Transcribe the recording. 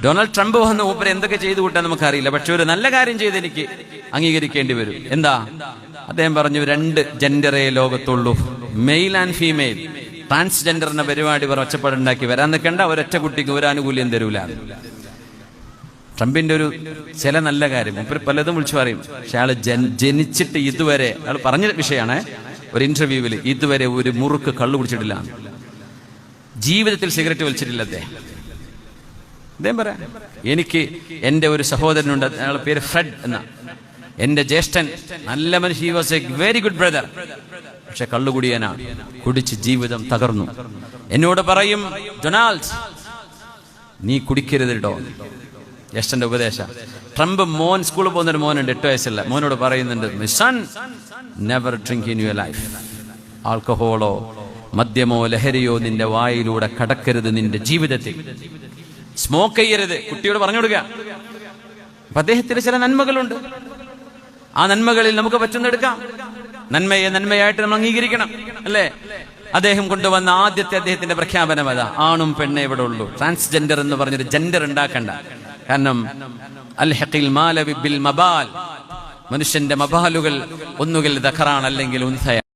Donald Trump വന്ന മൂപ്പര് എന്തൊക്കെ ചെയ്തു കൂട്ടാൻ നമുക്കറിയില്ല. പക്ഷെ ഒരു നല്ല കാര്യം ചെയ്ത് എനിക്ക് അംഗീകരിക്കേണ്ടി വരും. എന്താ? അദ്ദേഹം പറഞ്ഞു 2 ജെൻഡറേ ലോകത്തുള്ളൂ, മെയിൽ ആൻഡ് ഫീമെയിൽ. ട്രാൻസ്ജെൻഡർ എന്ന പരിപാടി ഒച്ചപ്പാടുണ്ടാക്കി വരാൻ നിൽക്കേണ്ട, ഒരൊറ്റ കുട്ടിക്ക് ഒരു ആനുകൂല്യം തരൂല. ട്രംപിന്റെ ഒരു ചില നല്ല കാര്യം മൂപ്പര് പലതും വിളിച്ചു പറയും. പക്ഷെ അയാൾ ജനിച്ചിട്ട് ഇതുവരെ, അയാൾ പറഞ്ഞ വിഷയമാണ് ഒരു ഇന്റർവ്യൂവിൽ, ഇതുവരെ ഒരു മുറുക്ക് കള്ളു കുടിച്ചിട്ടില്ല, ജീവിതത്തിൽ സിഗരറ്റ് വലിച്ചിട്ടില്ല അദ്ദേഹം പറയാം. എനിക്ക് എൻ്റെ ഒരു സഹോദരനുണ്ട്, അയാളുടെ പേര് ഫ്രെഡ് എന്ന, എന്റെ ജ്യേഷ്ഠൻ, നല്ല മനുഷ്യ, he was A very good brother. പക്ഷെ കള്ളുകുടിയനാണ്, കുടിച്ച് ജീവിതം തകർന്നു. എന്നോട് പറയും, ഡൊണാൾഡ് നീ കുടിക്കരുത് കേട്ടോ, ജ്യേഷ്ഠന്റെ ഉപദേശം. ട്രംപ് സ്കൂളിൽ പോകുന്നൊരു മോനുണ്ട്, 8 വയസ്സുള്ള മോനോട് പറയുന്നുണ്ട്, my son never drink in your life. ആൽക്കഹോളോ മദ്യമോ ലഹരിയോ നിന്റെ വായിലൂടെ കടക്കരുത് നിന്റെ ജീവിതത്തിൽ. സ്മോക്ക് ചെയ്യരുത്, കുട്ടിയോട് പറഞ്ഞു കൊടുക്കുക. അപ്പൊ അദ്ദേഹത്തിന് ചില നന്മകളുണ്ട്, ആ നന്മകളിൽ നമുക്ക് പറ്റുന്നെടുക്കാം. നന്മയെ നന്മയായിട്ട് നമ്മൾ അംഗീകരിക്കണം, അല്ലേ? അദ്ദേഹം കൊണ്ടുവന്ന ആദ്യത്തെ അദ്ദേഹത്തിന്റെ പ്രഖ്യാപനം അതാ, ആണും പെണ്ണേ ഇവിടെ ഉള്ളൂ. ട്രാൻസ്ജെൻഡർ എന്ന് പറഞ്ഞൊരു ജെൻഡർ ഉണ്ടാക്കണ്ട. കാരണം അൽഹഖിൽ മാല ബിൽ മബാൽ, മനുഷ്യന്റെ മബാലുകൾ ഒന്നുകിൽ ദഖറാണ് അല്ലെങ്കിൽ ഉൻസയാണ്.